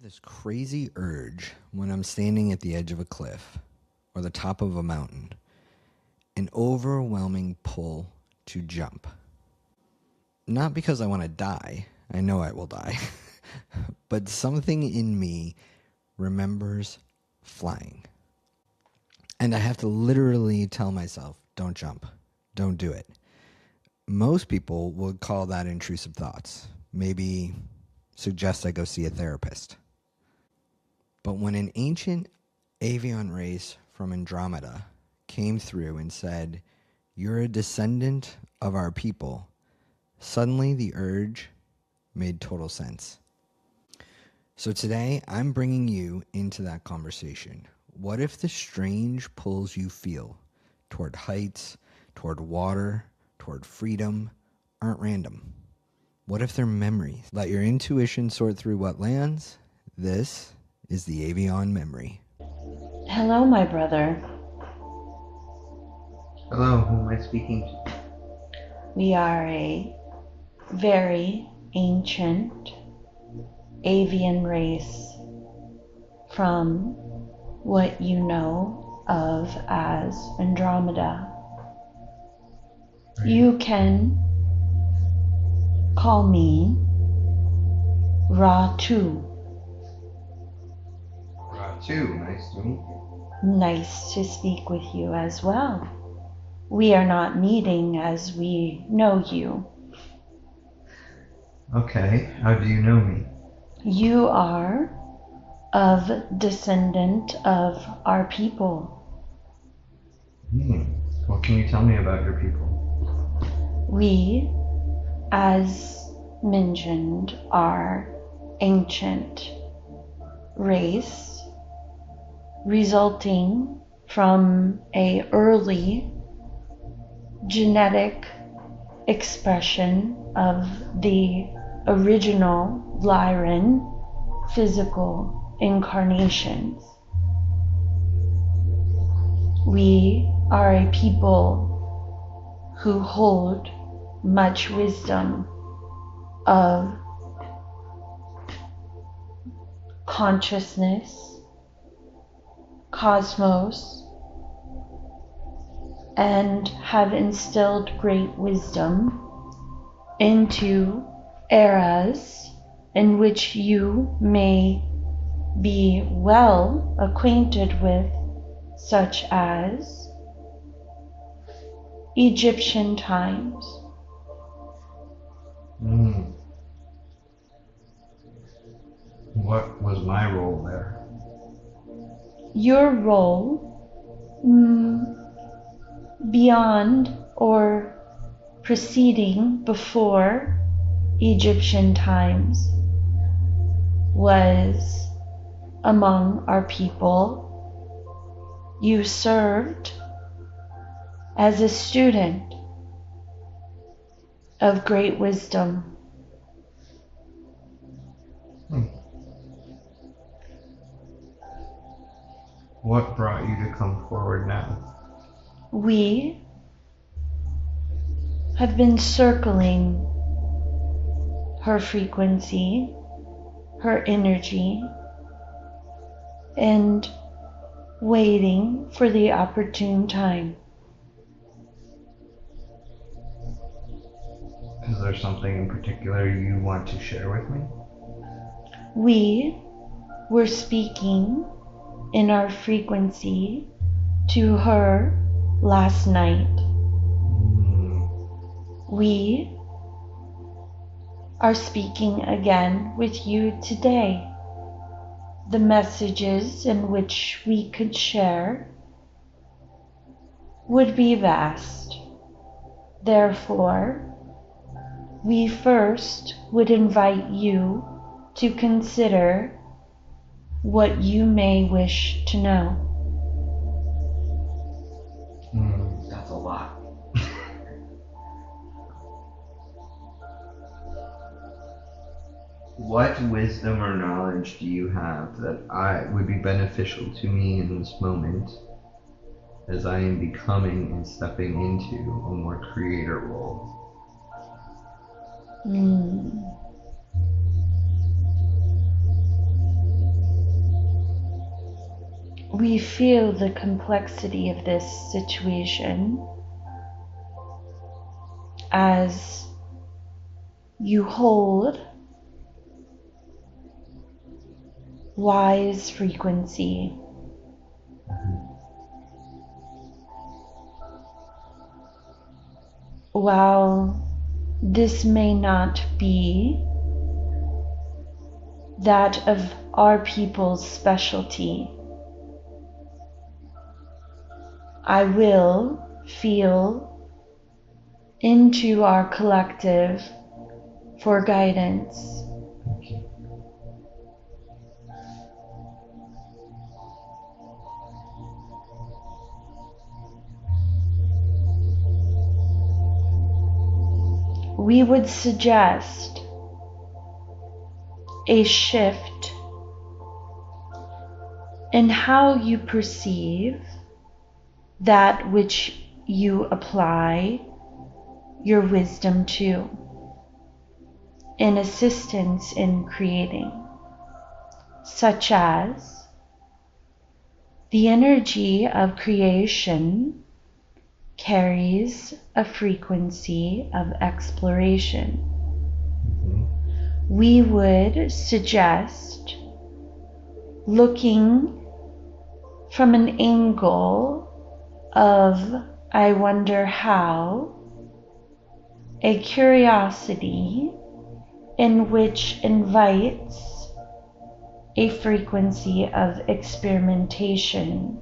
have this crazy urge when I'm standing at the edge of a cliff or the top of a mountain, an overwhelming pull to jump. Not because I want to die, I know I will die, but something in me remembers flying. And I have to literally tell myself, don't jump, don't do it. Most people would call that intrusive thoughts, maybe suggest I go see a therapist. But when an ancient Avian race from Andromeda came through and said, "You're a descendant of our people," suddenly the urge made total sense. So today I'm bringing you into that conversation. What if the strange pulls you feel toward heights, toward water, toward freedom aren't random? What if they're memories? Let your intuition sort through what lands. This is the Avian memory. Hello, my brother. Hello, who am I speaking to? We are a very ancient avian race from what you know of as Andromeda. Right. You can call me RaTu. RaTu, nice to meet you. Nice to speak with you as well. We are not meeting as we know you. Okay, how do you know me? You are of descendant of our people. What can you tell me about your people? We, as mentioned, are ancient race resulting from a early genetic expression of the original Lyran physical incarnations. We are a people who hold much wisdom of consciousness, cosmos, and have instilled great wisdom into eras in which you may be well acquainted with, such as Egyptian times. What was my role there? Your role, beyond or preceding before Egyptian times, was among our people. You served as a student of great wisdom. What brought you to come forward now? We have been circling her frequency, her energy, and waiting for the opportune time. Is there something in particular you want to share with me? We were speaking in our frequency to her last night. We are speaking again with you today. The messages in which we could share would be vast. Therefore, we first would invite you to consider what you may wish to know. That's a lot. What wisdom or knowledge do you have that would be beneficial to me in this moment as I am becoming and stepping into a more creator role? we feel the complexity of this situation as you hold wise frequency. While this may not be that of our people's specialty, I will feel into our collective for guidance. We would suggest a shift in how you perceive that which you apply your wisdom to in assistance in creating, such as the energy of creation carries a frequency of exploration. We would suggest looking from an angle of I wonder how, a curiosity in which invites a frequency of experimentation.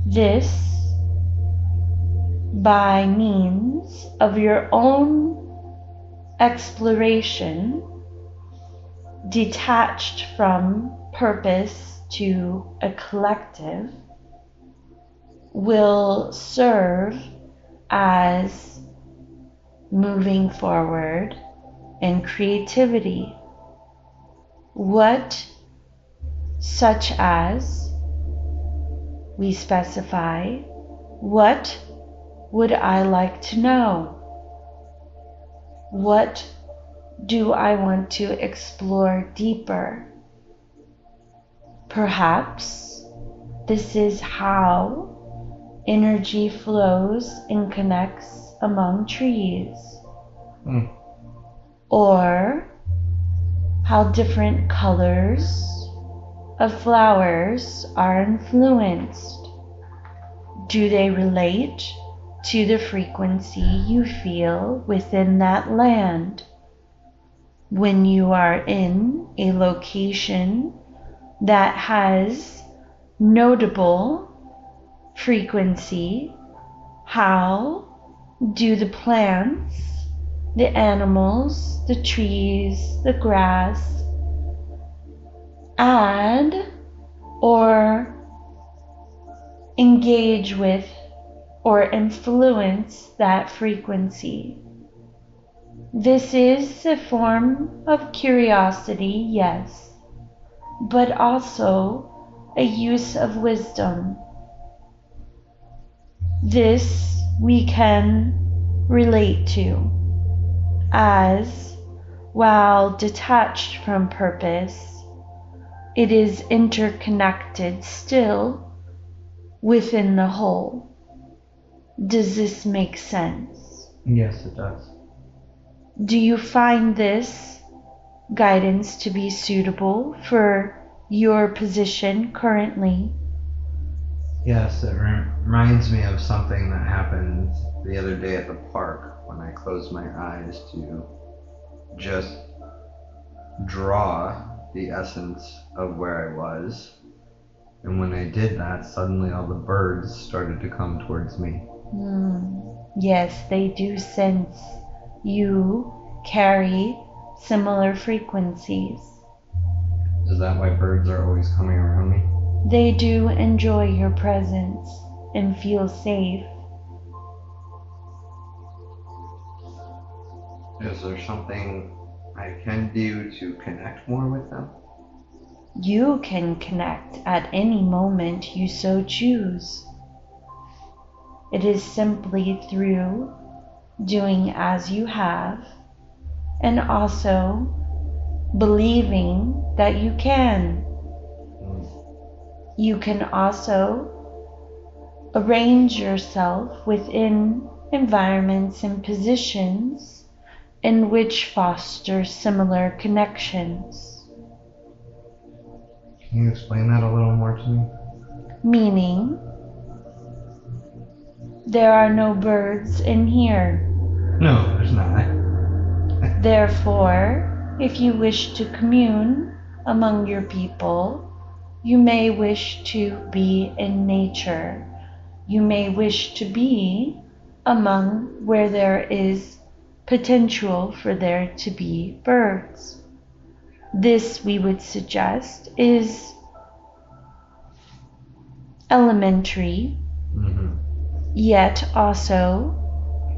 This by means of your own exploration, detached from purpose to a collective, will serve as moving forward in creativity. What, such as, we specify, what would I like to know? What do I want to explore deeper? Perhaps this is how energy flows and connects among trees. Or how different colors of flowers are influenced. Do they relate to the frequency you feel within that land? When you are in a location that has notable frequency, how do the plants, the animals, the trees, the grass add or engage with or influence that frequency? This is a form of curiosity, yes, but also a use of wisdom. This we can relate to as, while detached from purpose, it is interconnected still within the whole. Does this make sense? Yes, it does. Do you find this guidance to be suitable for your position currently? Yes, it reminds me of something that happened the other day at the park when I closed my eyes to just draw the essence of where I was. And when I did that, suddenly all the birds started to come towards me. Yes, they do sense you carry similar frequencies. Is that why birds are always coming around me? They do enjoy your presence and feel safe. Is there something I can do to connect more with them? You can connect at any moment you so choose. It is simply through doing as you have and also believing that you can. You can also arrange yourself within environments and positions in which foster similar connections. Can you explain that a little more to me? Meaning, there are no birds in here. No, there's not. Therefore, if you wish to commune among your people, you may wish to be in nature. You may wish to be among where there is potential for there to be birds. This, we would suggest, is elementary, yet also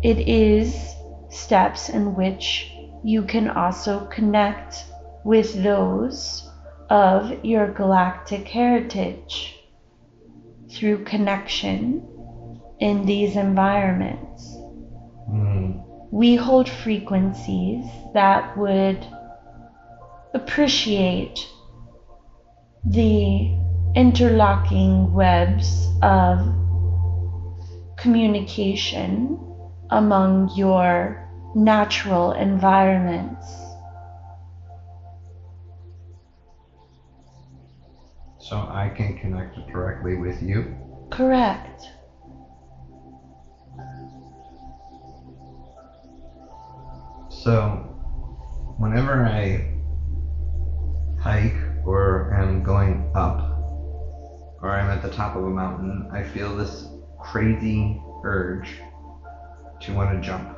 it is steps in which you can also connect with those of your galactic heritage through connection in these environments. We hold frequencies that would appreciate the interlocking webs of communication among your natural environments. So I can connect directly with you? Correct. So, whenever I hike or am going up, or I'm at the top of a mountain, I feel this crazy urge to want to jump.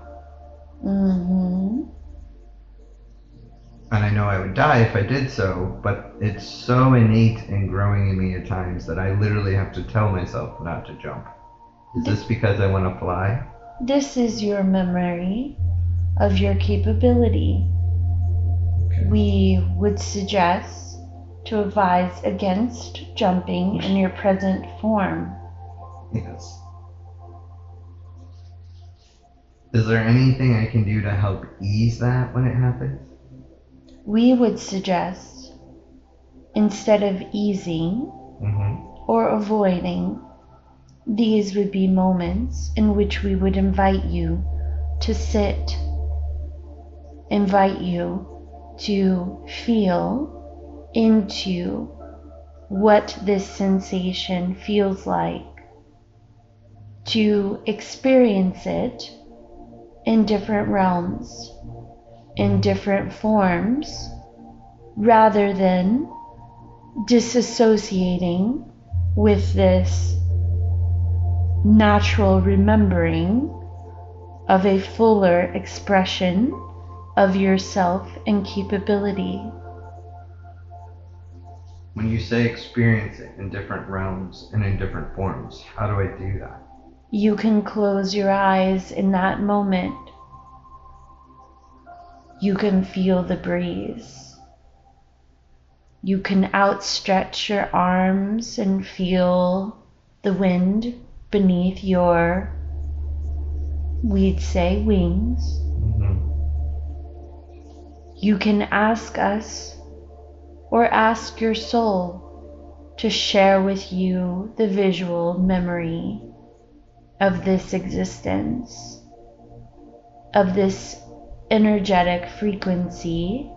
And I know I would die if I did so, but it's so innate and growing in me at times that I literally have to tell myself not to jump. Is this because I want to fly? This is your memory of your capability. Okay. We would suggest to advise against jumping in your present form. Yes. Is there anything I can do to help ease that when it happens? We would suggest, instead of easing or avoiding, these would be moments in which we would invite you to sit, invite you to feel into what this sensation feels like, to experience it in different realms, in different forms, rather than disassociating with this natural remembering of a fuller expression of yourself and capability. When you say experience it in different realms and in different forms, how do I do that? You can close your eyes in that moment. You can feel the breeze. You can outstretch your arms and feel the wind beneath your, we'd say, wings. You can ask us or ask your soul to share with you the visual memory of this existence, of this energetic frequency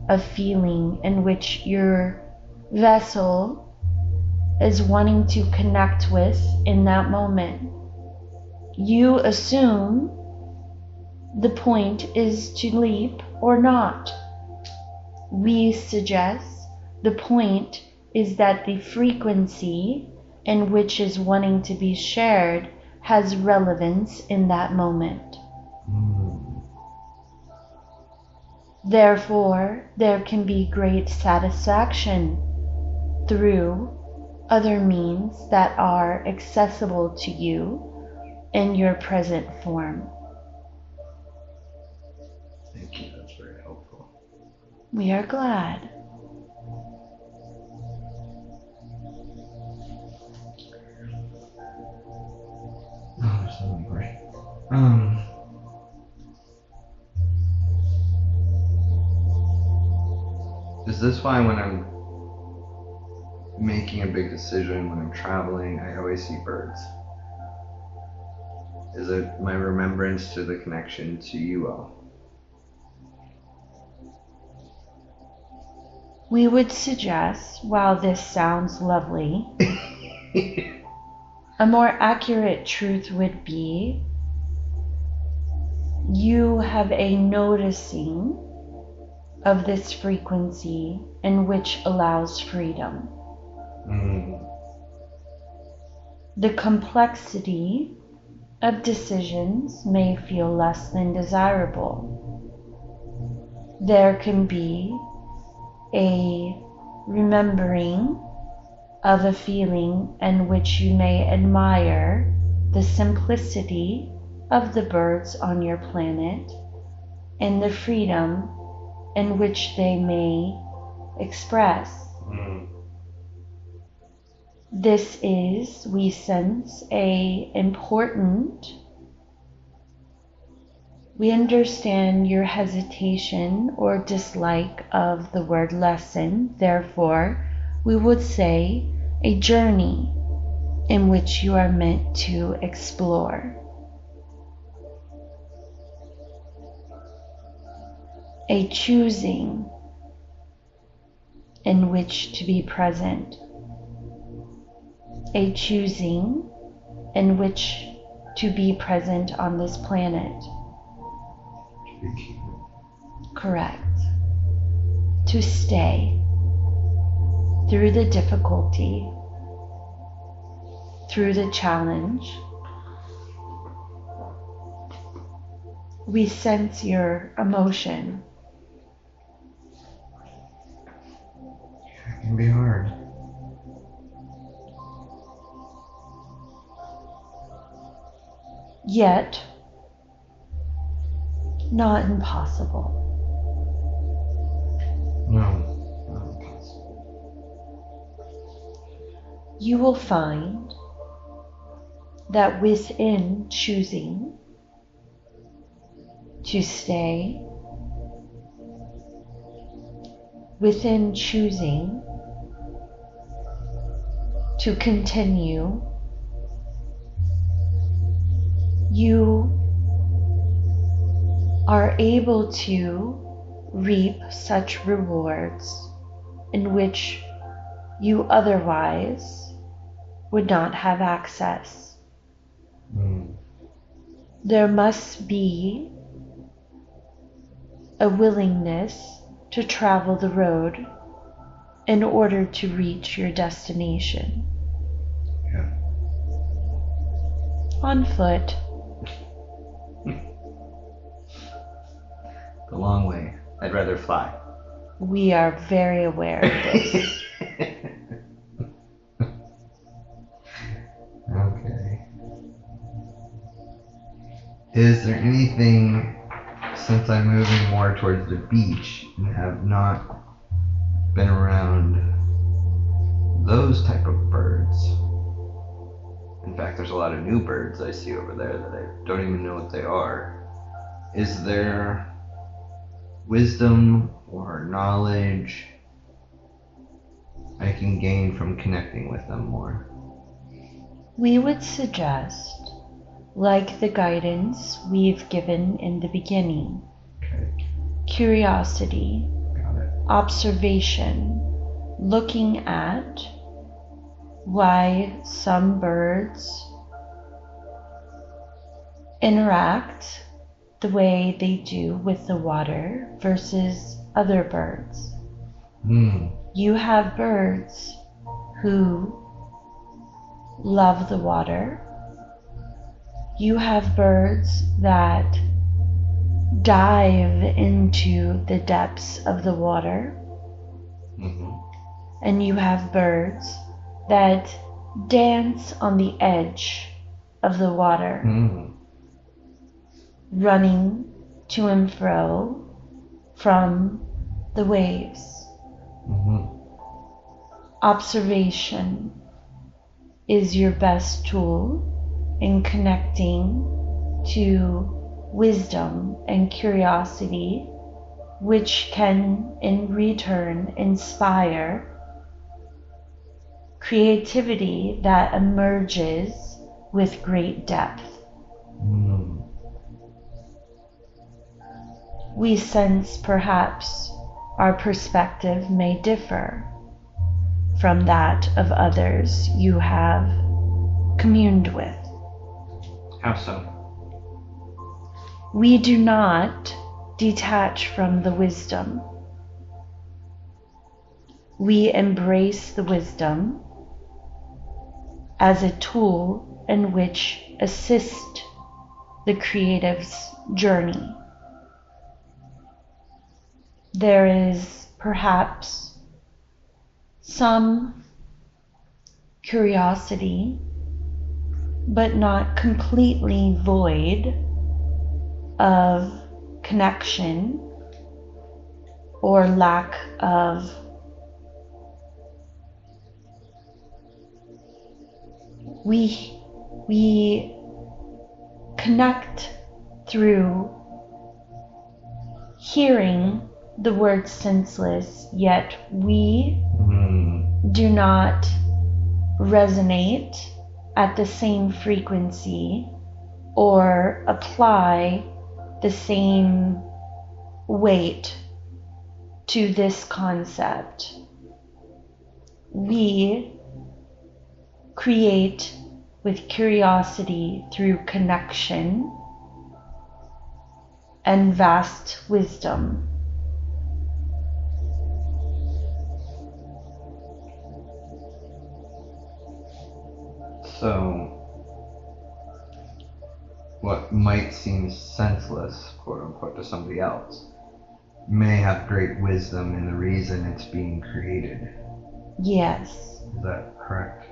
of feeling in which your vessel is wanting to connect with in that moment. You assume the point is to leap or not. We suggest the point is that the frequency in which is wanting to be shared has relevance in that moment. Therefore, there can be great satisfaction through other means that are accessible to you in your present form. Thank you, that's very helpful. We are glad. Oh, there's so many questions. Is this why when I'm making a big decision, when I'm traveling, I always see birds. Is it my remembrance to the connection to you all? We would suggest, while this sounds lovely, a more accurate truth would be you have a noticing of this frequency in which allows freedom. The complexity of decisions may feel less than desirable. There can be a remembering of a feeling in which you may admire the simplicity of the birds on your planet and the freedom in which they may express. This is, we sense, we understand your hesitation or dislike of the word lesson. Therefore, we would say a journey in which you are meant to explore. A choosing in which to be present. A choosing in which to be present on this planet. Correct. To stay through the difficulty, through the challenge. We sense your emotion. It can be hard. Yet, not impossible. No, not impossible. You will find that within choosing to stay, within choosing to continue, you are able to reap such rewards in which you otherwise would not have access. There must be a willingness to travel the road in order to reach your destination. Yeah. On foot. The long way. I'd rather fly. We are very aware of this. Okay. Is there anything, since I'm moving more towards the beach and have not been around those type of birds? In fact, there's a lot of new birds I see over there that I don't even know what they are. Is there wisdom or knowledge I can gain from connecting with them more? We would suggest, like the guidance we've given in the beginning, Okay, curiosity, got it. observation, looking at why some birds interact the way they do with the water versus other birds. You have birds who love the water. You have birds that dive into the depths of the water. And you have birds that dance on the edge of the water, running to and fro from the waves. Observation is your best tool in connecting to wisdom and curiosity, which can in return inspire creativity that emerges with great depth. We sense perhaps our perspective may differ from that of others you have communed with. How so? We do not detach from the wisdom. We embrace the wisdom as a tool in which assist the creative's journey. There is perhaps some curiosity, but not completely void of connection or lack of we connect through hearing the word senseless, yet we do not resonate at the same frequency or apply the same weight to this concept. We create with curiosity through connection and vast wisdom. So, what might seem senseless, quote unquote, to somebody else may have great wisdom in the reason it's being created. Yes. Is that correct?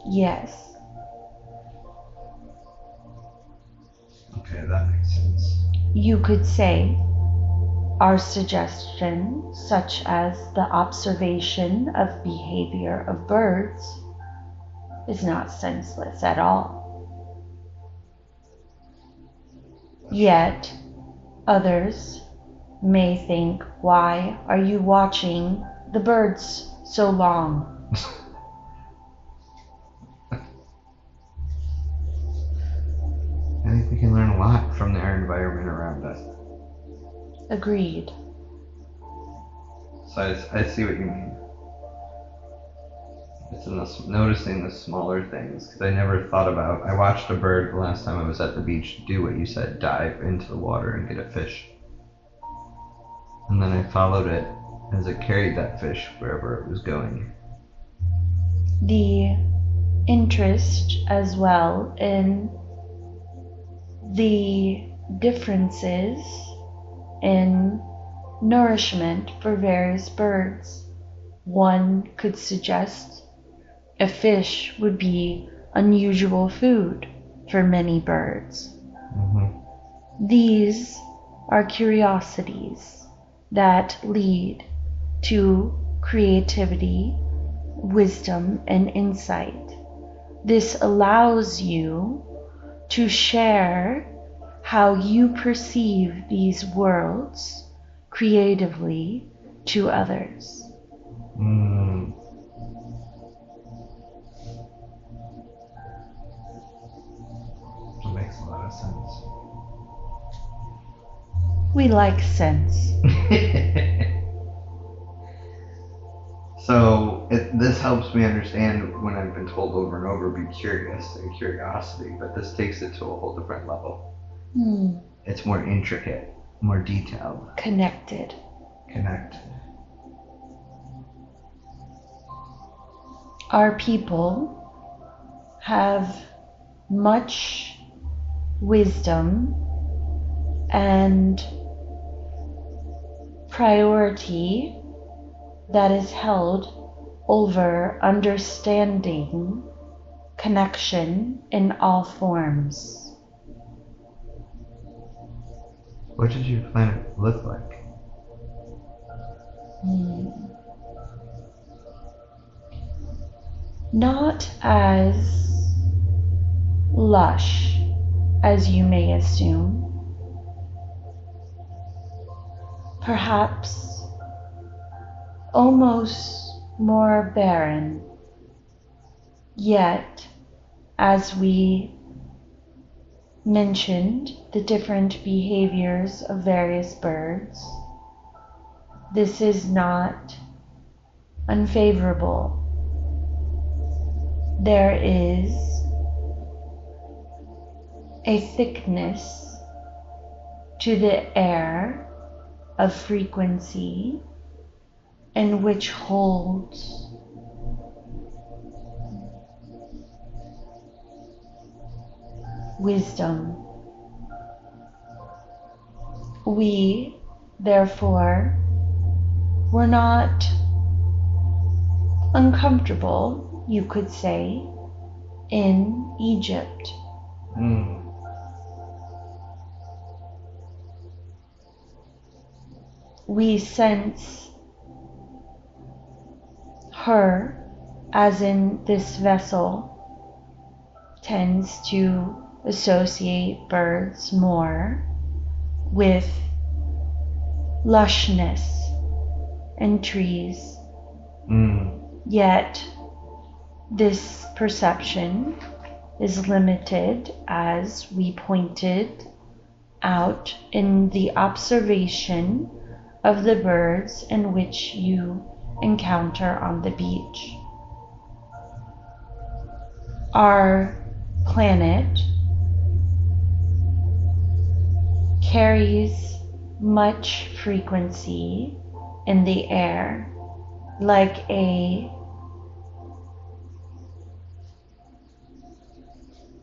Yes. Okay, that makes sense. You could say our suggestion, such as the observation of behavior of birds, is not senseless at all. Yet others may think, why are you watching the birds so long? I think we can learn a lot from our environment around us. Agreed. So I see what you mean. It's in noticing the smaller things, because I never thought about. I watched a bird the last time I was at the beach do what you said, dive into the water and get a fish. And then I followed it as it carried that fish wherever it was going. The interest as well in the differences in nourishment for various birds. One could suggest a fish would be unusual food for many birds. These are curiosities that lead to creativity, wisdom, and insight. This allows you to share how you perceive these worlds creatively to others. That makes a lot of sense. We like sense. So this helps me understand when I've been told over and over, be curious and curiosity, but this takes it to a whole different level. It's more intricate, more detailed. Connected. Our people have much wisdom and priority that is held over understanding connection in all forms. What did your planet look like? Not as lush as you may assume. Perhaps almost more barren. Yet, as we mentioned the different behaviors of various birds, this is not unfavorable. There is a thickness to the air of frequency and which holds wisdom. We, therefore, were not uncomfortable, you could say, in Egypt. We sense her, as in this vessel, tends to associate birds more with lushness and trees. Yet this perception is limited, as we pointed out in the observation of the birds in which you encounter on the beach. Our planet carries much frequency in the air, like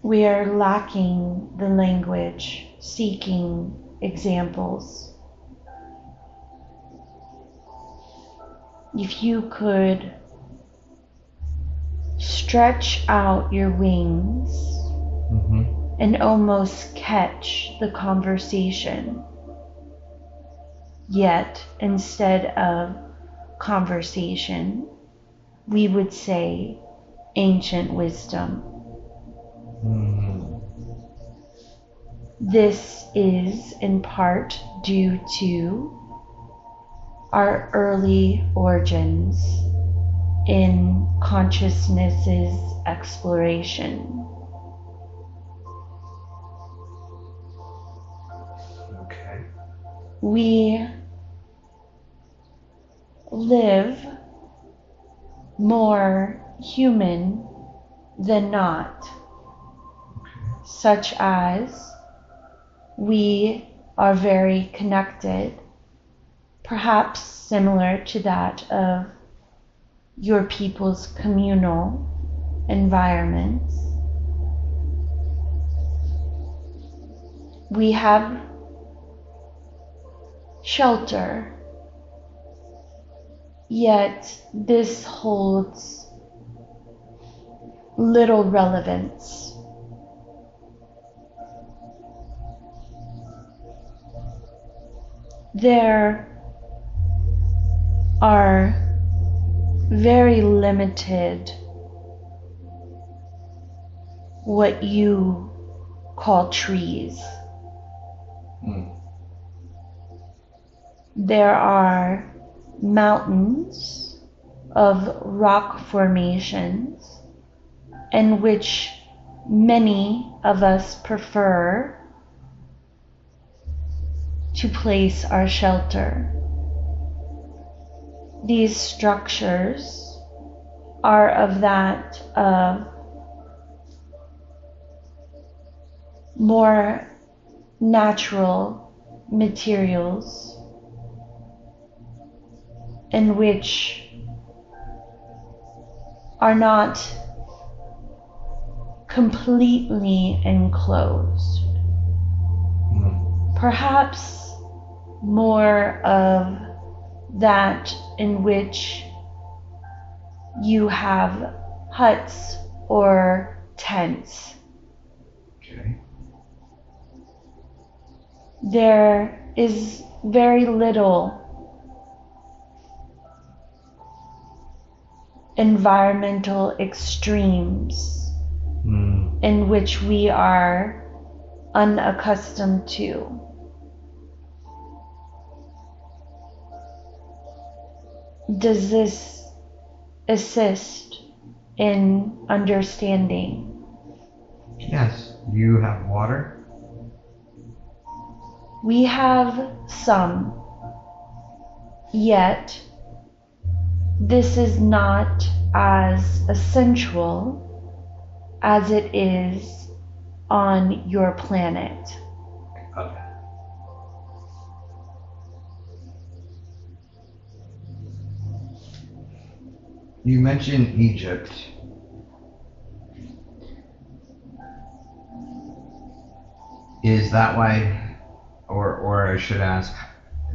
we are lacking the language, seeking examples. If you could stretch out your wings and almost catch the conversation, yet instead of conversation, we would say ancient wisdom. This is in part due to our early origins in consciousness's exploration. Okay. We live more human than not, such as we are very connected, perhaps similar to that of your people's communal environments. We have shelter, yet this holds little relevance. There are very limited what you call trees. There are mountains of rock formations in which many of us prefer to place our shelter. These structures are of that more natural materials in which are not completely enclosed. Perhaps more of that in which you have huts or tents. Okay. There is very little environmental extremes in which we are unaccustomed to. Does this assist in understanding. Yes. You have water? We have some, yet this is not as essential as it is on your planet. Okay. You mentioned Egypt. Is that why, or I should ask,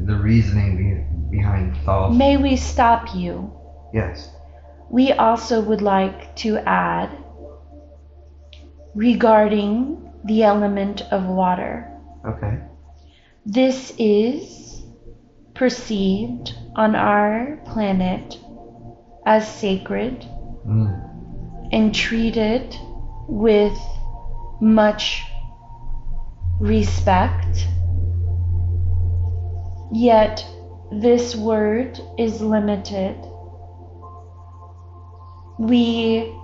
the reasoning behind Thoth? May we stop you? Yes. We also would like to add regarding the element of water. Okay. This is perceived on our planet as sacred and treated with much respect. Yet this word is limited. We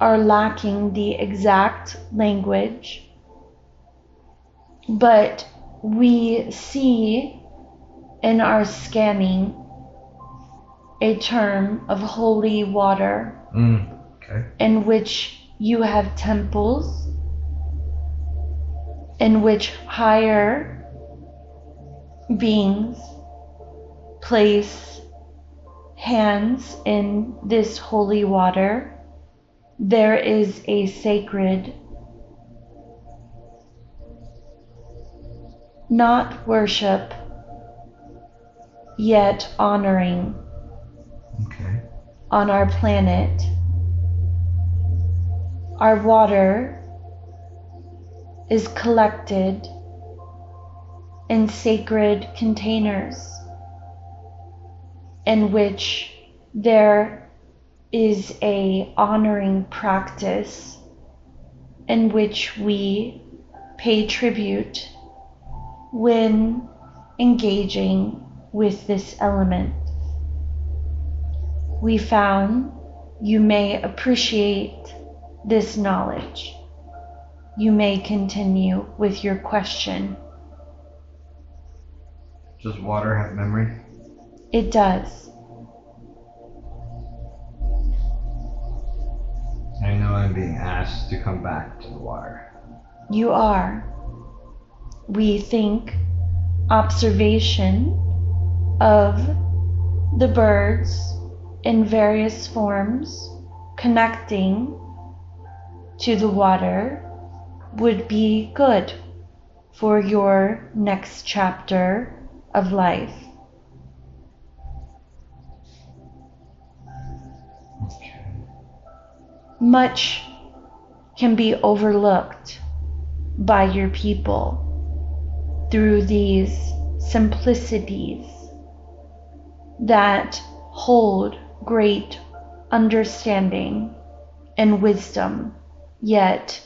are lacking the exact language, but we see in our scanning a term of holy water Okay. in which you have temples, in which higher beings place hands in this holy water. There is a sacred, not worship, yet honoring Okay. on our planet. Our water is collected in sacred containers in which there is a honoring practice in which we pay tribute when engaging with this element. We found you may appreciate this knowledge. You may continue with your question. Does water have memory? It does. I know I'm being asked to come back to the water. You are. We think observation of the birds in various forms connecting to the water would be good for your next chapter of life. Okay. Much can be overlooked by your people through these simplicities that hold great understanding and wisdom, yet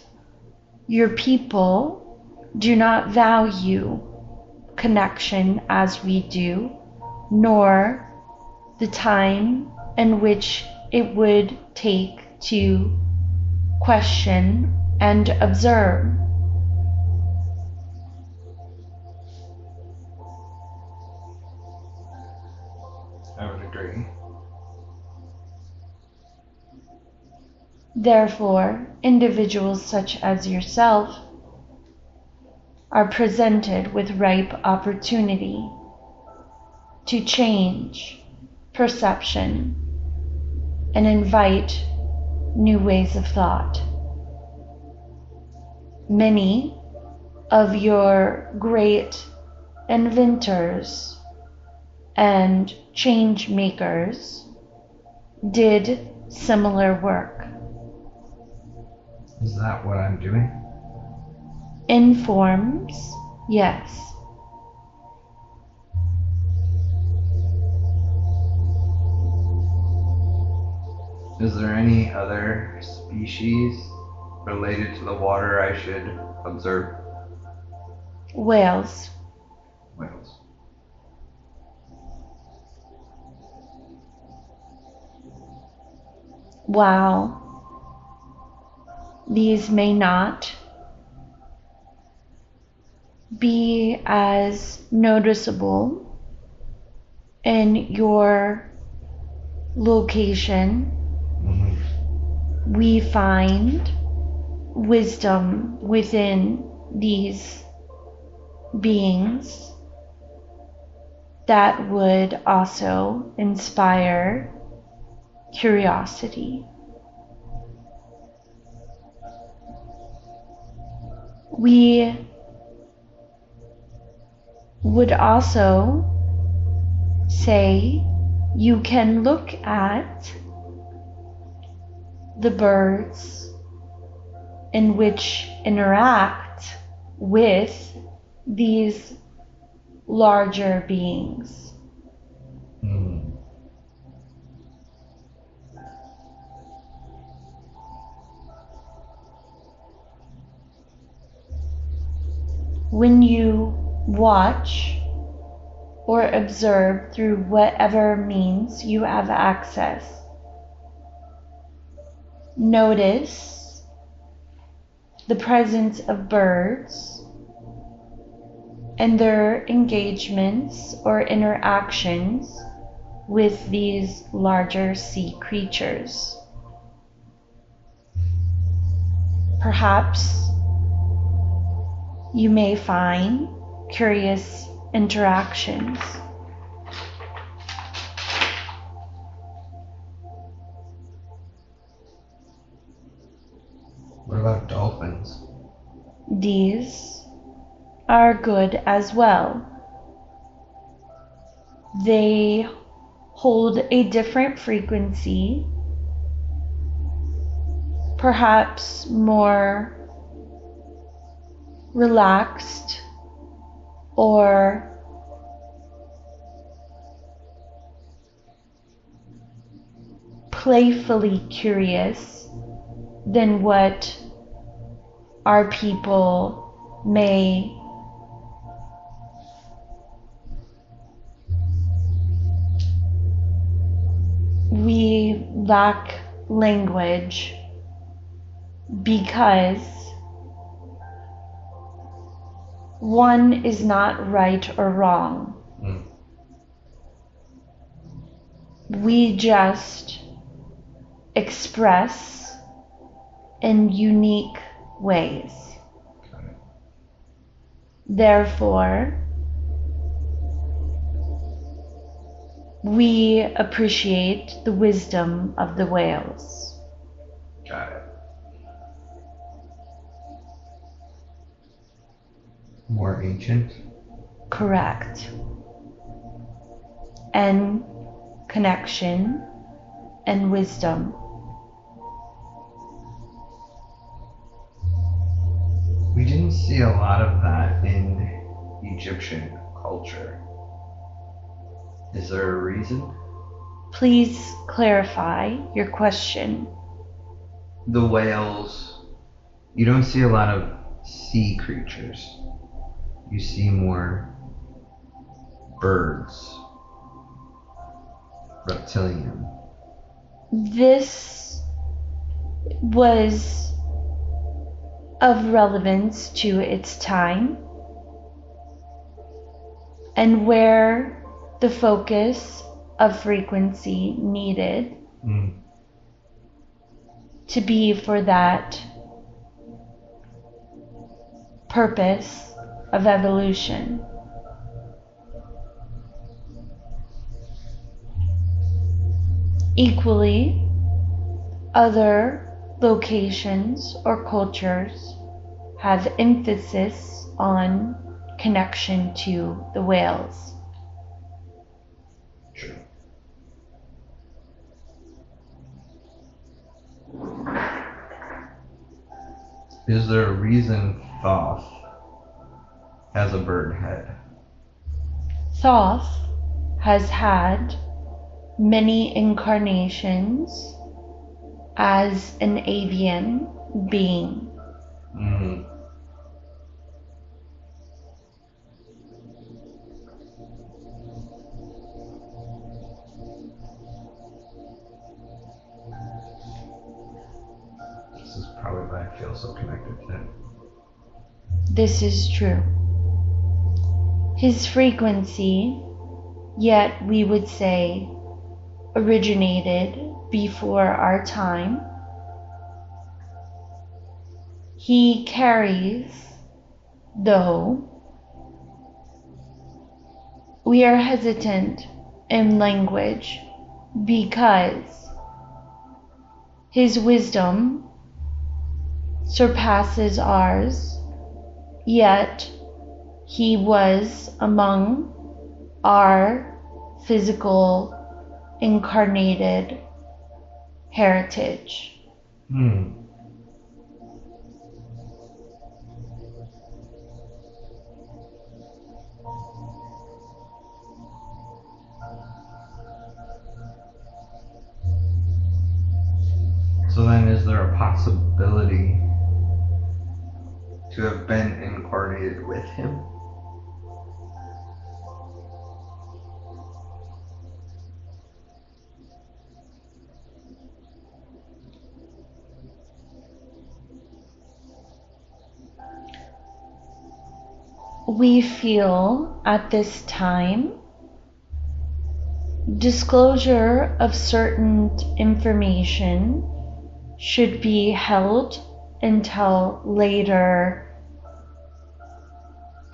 your people do not value connection as we do, nor the time in which it would take to question and observe. I would agree. Therefore, individuals such as yourself are presented with ripe opportunity to change perception and invite new ways of thought. Many of your great inventors and change makers did similar work. Is that what I'm doing? In forms, yes. Is there any other species related to the water I should observe? Whales. Whales. while these may not be as noticeable in your location, we find wisdom within these beings that would also inspire curiosity. We would also say you can look at the birds in which interact with these larger beings. When you watch or observe through whatever means you have access, notice the presence of birds and their engagements or interactions with these larger sea creatures. Perhaps you may find curious interactions. What about dolphins? These are good as well. They hold a different frequency, perhaps more relaxed or playfully curious than what our people may we lack language because one is not right or wrong. We just express in unique ways. Therefore, we appreciate the wisdom of the whales. Got it. More ancient? Correct. And connection and wisdom. We didn't see a lot of that in Egyptian culture. Is there a reason? Please clarify your question. The whales, you don't see a lot of sea creatures. You see more birds, reptilian. This was of relevance to its time and where the focus of frequency needed to be for that purpose of evolution. Equally, other locations or cultures have emphasis on connection to the whales. Sure. Is there a reason Thoth has a bird head? Thoth has had many incarnations as an avian being. feel so connected to him. This is true. His frequency, yet we would say, originated before our time. He carries, though, we are hesitant in language because his wisdom surpasses ours, yet he was among our physical incarnated heritage. So then is there a possibility to have been incarnated with him? We feel at this time disclosure of certain information should be held until later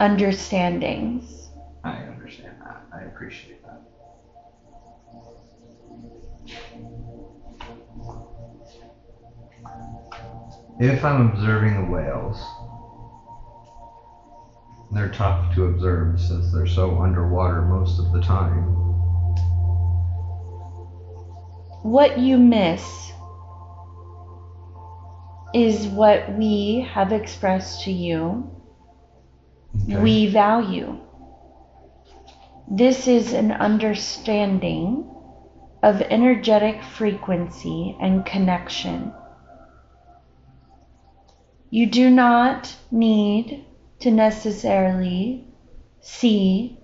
understandings. I understand that. I appreciate that. If I'm observing the whales, they're tough to observe since they're so underwater most of the time. What you miss is what we have expressed to you. Okay. We value. This is an understanding of energetic frequency and connection. You do not need to necessarily see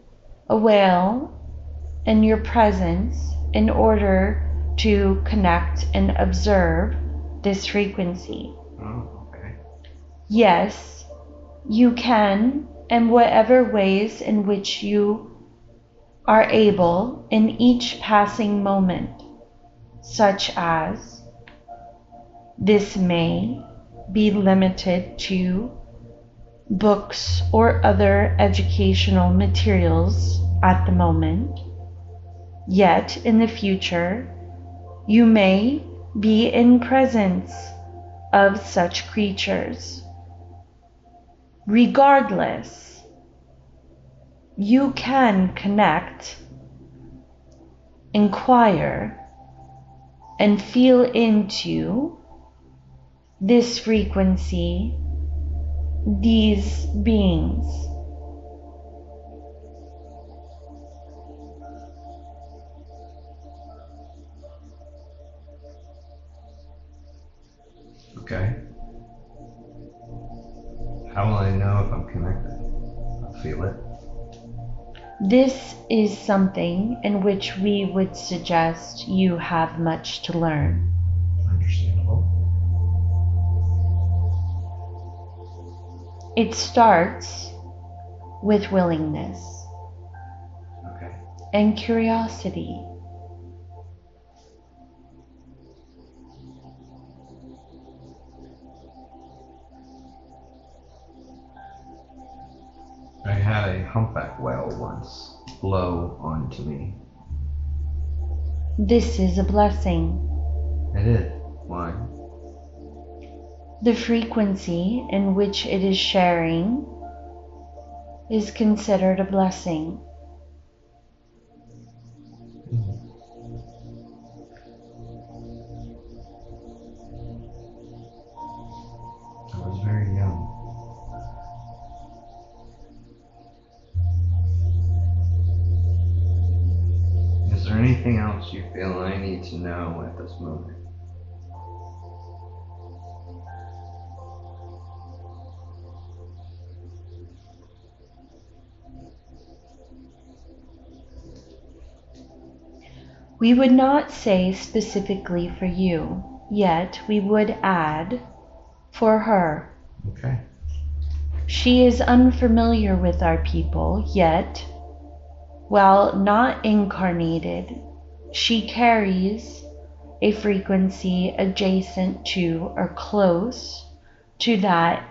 a whale in your presence in order to connect and observe this frequency. Oh, okay. Yes, you can, in whatever ways in which you are able in each passing moment, such as this may be limited to books or other educational materials at the moment, yet in the future you may be in presence of such creatures. Regardless, you can connect, inquire, and feel into this frequency, these beings. Okay. How will I know if I'm connected? I'll feel it. This is something in which we would suggest you have much to learn. Understandable. It starts with willingness Okay. and curiosity. I had a humpback whale once blow onto me. This is a blessing. It is. Why? The frequency in which it is sharing is considered a blessing. I was very young. Is there anything else you feel I need to know at this moment? We would not say specifically for you, yet we would add for her. Okay. She is unfamiliar with our people, yet, while not incarnated, she carries a frequency adjacent to or close to that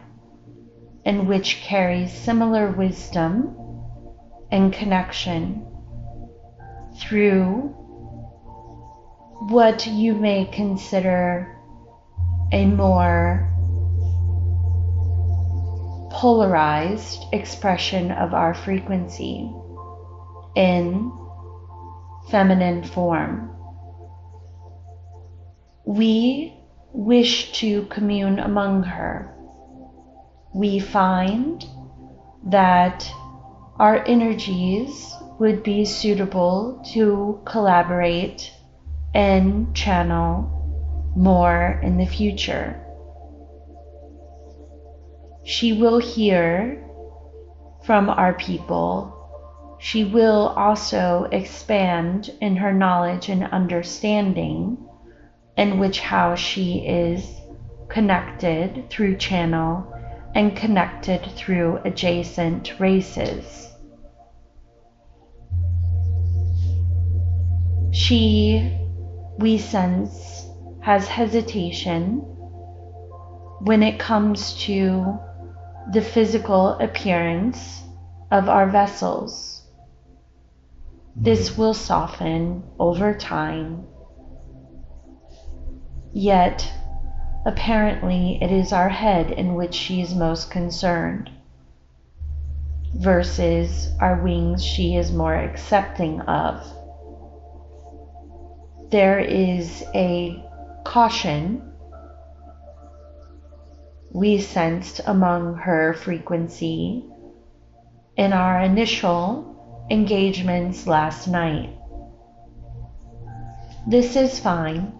and which carries similar wisdom and connection through what you may consider a more polarized expression of our frequency in feminine form. We wish to commune among her. We find that our energies would be suitable to collaborate and channel more in the future. She will hear from our people. She will also expand in her knowledge and understanding in which how she is connected through channel and connected through adjacent races. She, we sense, has hesitation when it comes to the physical appearance of our vessels. This will soften over time. Yet, apparently, it is our head in which she is most concerned, versus our wings she is more accepting of. There is a caution we sensed among her frequency in our initial engagements last night. This is fine,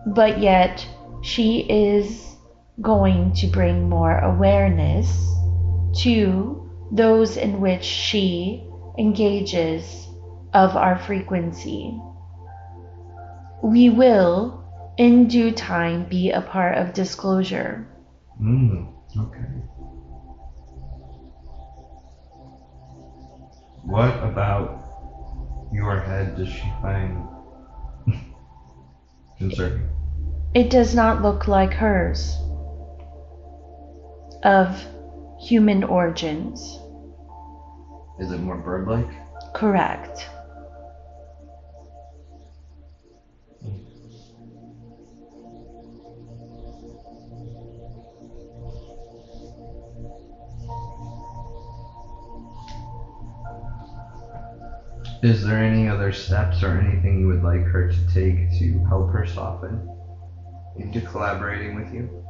but yet she is going to bring more awareness to those in which she engages of our frequency. We will, in due time, be a part of disclosure. Okay. What about your head does she find concerning? It does not look like hers, of human origins. Is it more bird-like? Correct. Is there any other steps or anything you would like her to take to help her soften into collaborating with you?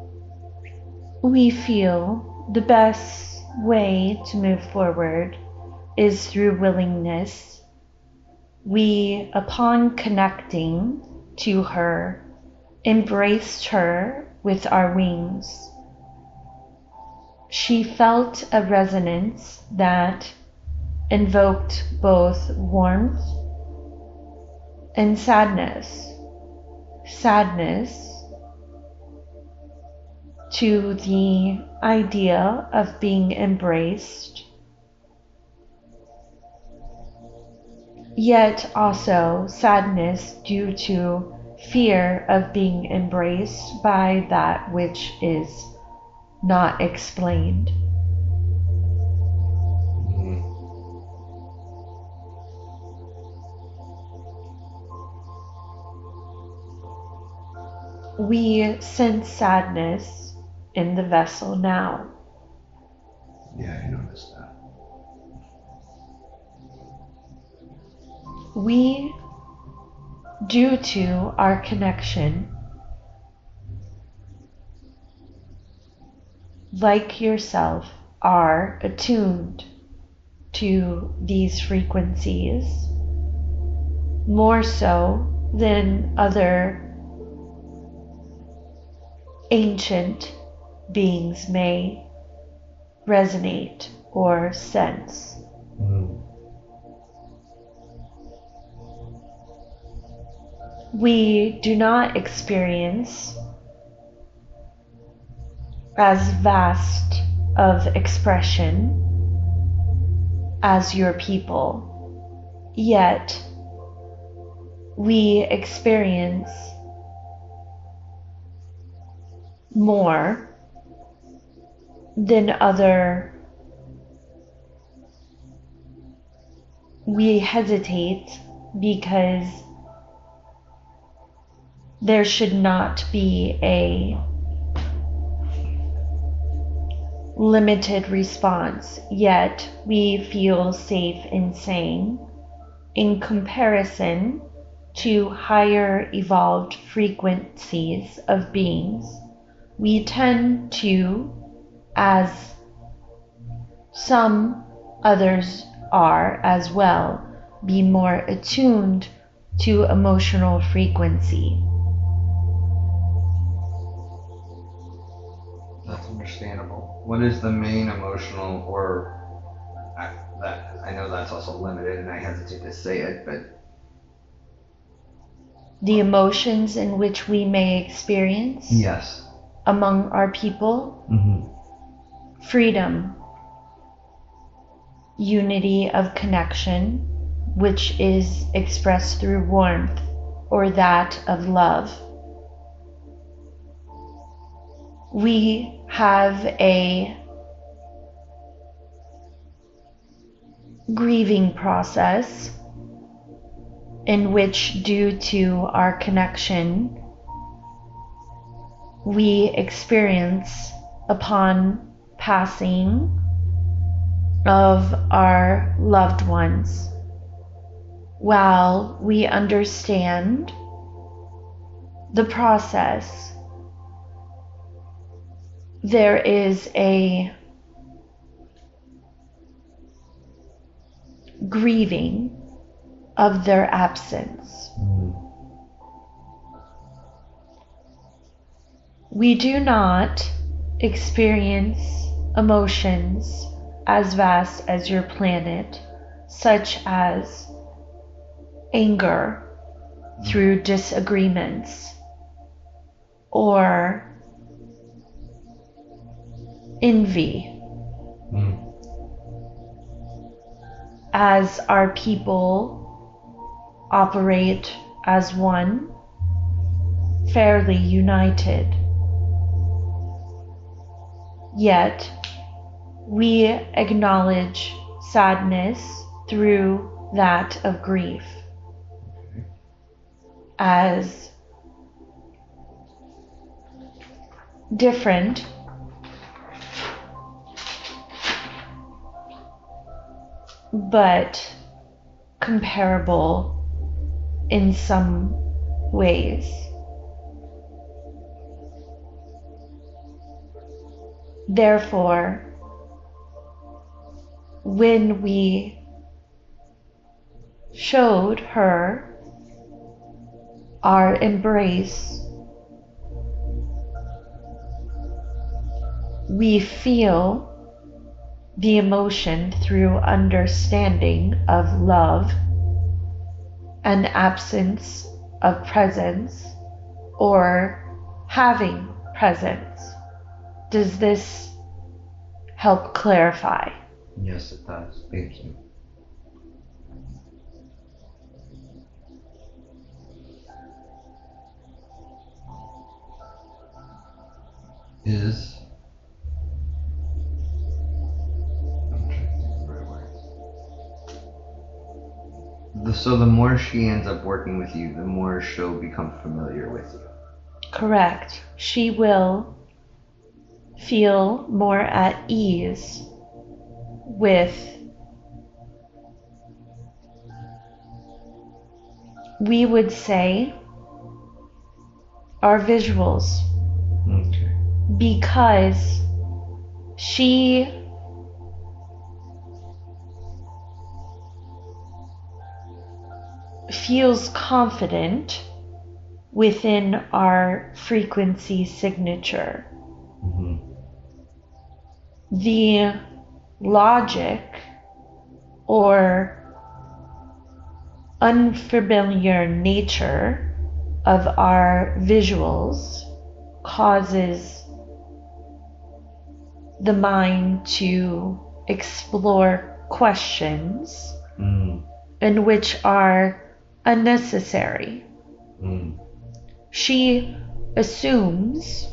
We feel the best way to move forward is through willingness. We, upon connecting to her, embraced her with our wings. She felt a resonance that invoked both warmth and sadness. Sadness to the idea of being embraced, yet also sadness due to fear of being embraced by that which is not explained. We sense sadness in the vessel now. Yeah, I noticed that. We, due to our connection, like yourself, are attuned to these frequencies more so than other ancient beings may resonate or sense. We do not experience as vast of expression as your people, yet we experience more than other. We hesitate because there should not be a limited response, yet we feel safe in saying, in comparison to higher evolved frequencies of beings, we tend to, as some others are as well, be more attuned to emotional frequency. That's understandable. What is the main emotional, or that I know that's also limited and I hesitate to say it, but The emotions in which we may experience yes. among our people, freedom, unity of connection, which is expressed through warmth or that of love. We have a grieving process in which, due to our connection, we experience upon passing of our loved ones. While we understand the process, there is a grieving of their absence. We do not experience emotions as vast as your planet, such as anger through disagreements or envy. As our people operate as one, fairly united, yet we acknowledge sadness through that of grief as different but comparable in some ways. Therefore, when we showed her our embrace, we feel the emotion through understanding of love and absence of presence or having presence. Does this help clarify? Yes, it does. Thank you. So the more she ends up working with you, the more she'll become familiar with you. Correct. She will feel more at ease with, we would say, our visuals. Okay. Because she feels confident within our frequency signature. The logic or unfamiliar nature of our visuals causes the mind to explore questions and which are unnecessary. She assumes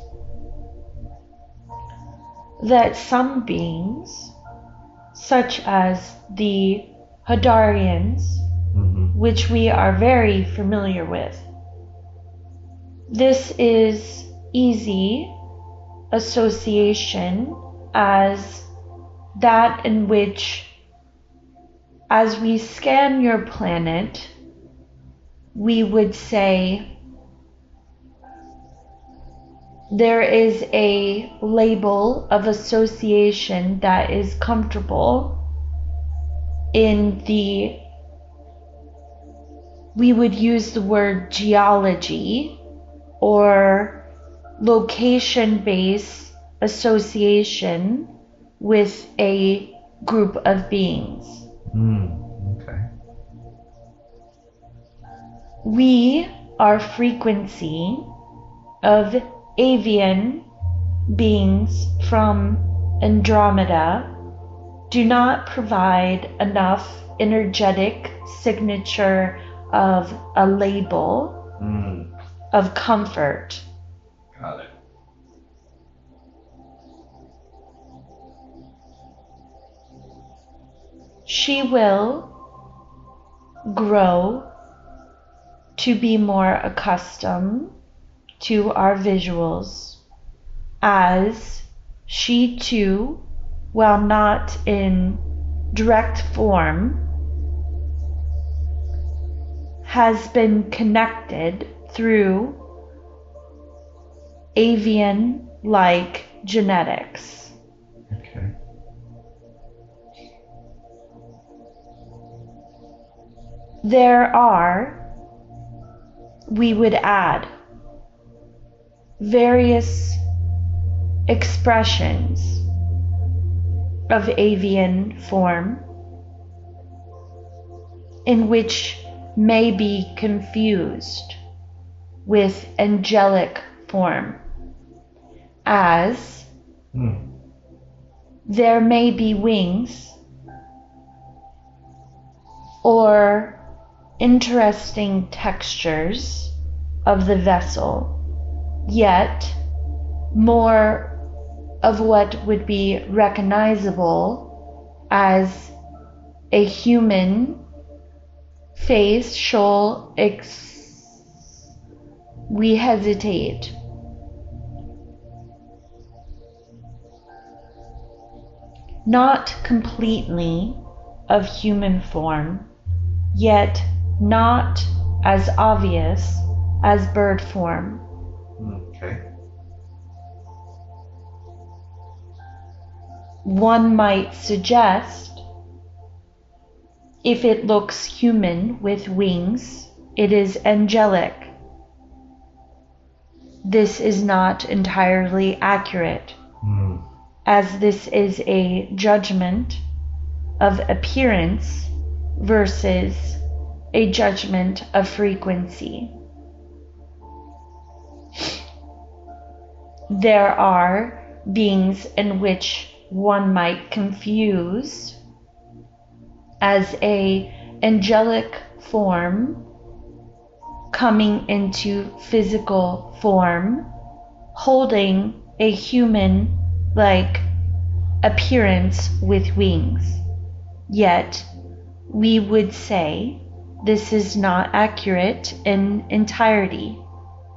that some beings, such as the Hadarians, which we are very familiar with, this is easy association as that in which, as we scan your planet, we would say there is a label of association that is comfortable in the, we would use the word geology or location-based association with a group of beings. Okay. We, our frequency of Avian beings from Andromeda, do not provide enough energetic signature of a label of comfort. Got it. She will grow to be more accustomed to our visuals as she too, while not in direct form, has been connected through avian-like genetics. Okay. There are, we would add, various expressions of avian form in which may be confused with angelic form, as there may be wings or interesting textures of the vessel, yet more of what would be recognizable as a human facial we hesitate. Not completely of human form, yet not as obvious as bird form. Okay. One might suggest, if it looks human with wings, it is angelic. This is not entirely accurate, as this is a judgment of appearance versus a judgment of frequency. There are beings in which one might confuse as a angelic form coming into physical form, holding a human-like appearance with wings. Yet, we would say this is not accurate in entirety,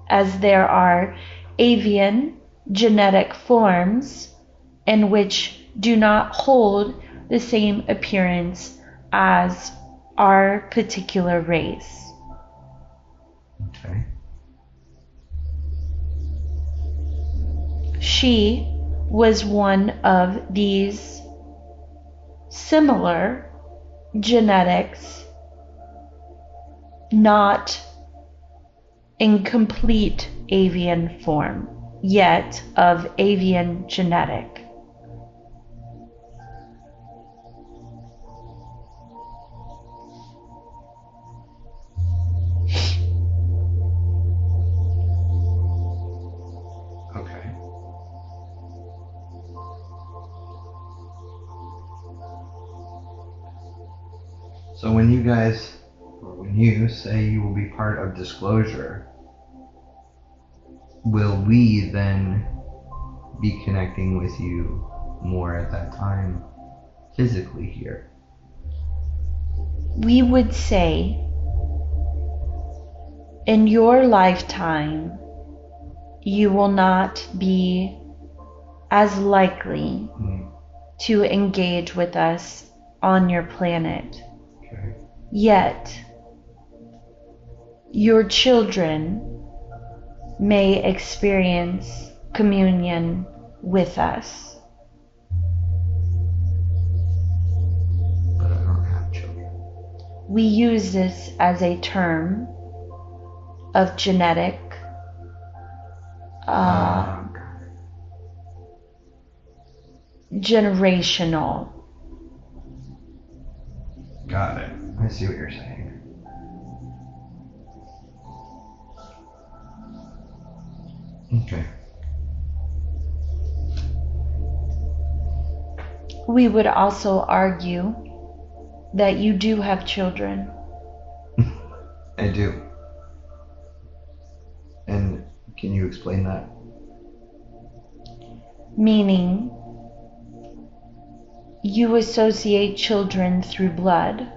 as there are avian genetic forms in which do not hold the same appearance as our particular race. Okay. She was one of these similar genetics, not in complete avian form, yet of avian genetic. Okay. So when you guys, or when you say you will be part of disclosure, will we then be connecting with you more at that time physically here? We would say in your lifetime, you will not be as likely to engage with us on your planet. Okay. Yet, your children may experience communion with us. But I don't have children. We use this as a term of genetic generational. Got it. I see what you're saying. Okay. We would also argue that you do have children. I do. And can you explain that? Meaning, you associate children through blood,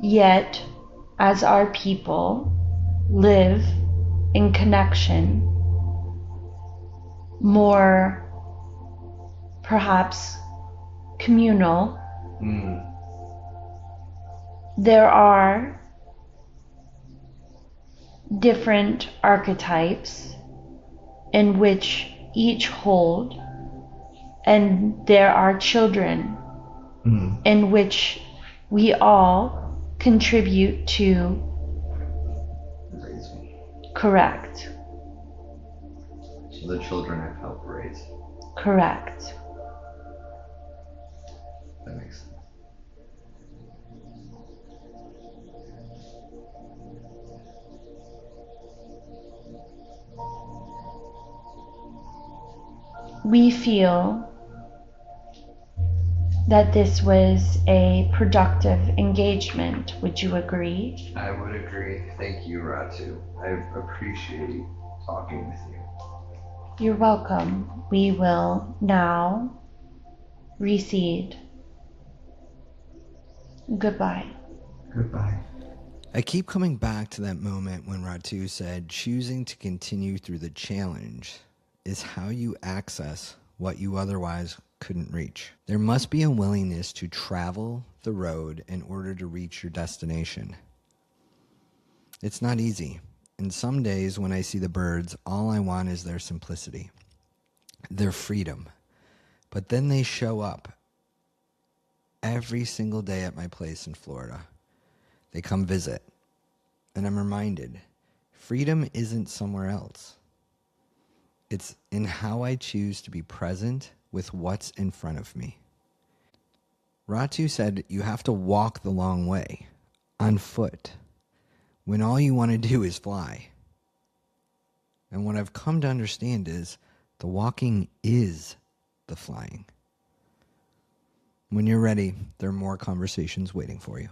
yet, as our people live in connection, more perhaps communal, there are different archetypes in which each hold, and there are children in which we all contribute to. Raise me. Correct. So the children I've helped raise. Correct. That makes sense. We feel that this was a productive engagement. Would you agree? I would agree. Thank you, RaTu. I appreciate talking with you. You're welcome. We will now recede. Goodbye. Goodbye. I keep coming back to that moment when RaTu said choosing to continue through the challenge is how you access what you otherwise couldn't reach. There must be a willingness to travel the road in order to reach your destination. It's not easy, and some days when I see the birds, all I want is their simplicity, their freedom. But then they show up every single day at my place in Florida. They come visit, and I'm reminded, freedom isn't somewhere else. It's in how I choose to be present with what's in front of me. RaTu said you have to walk the long way, on foot, when all you want to do is fly. And what I've come to understand is the walking is the flying. When you're ready, there are more conversations waiting for you.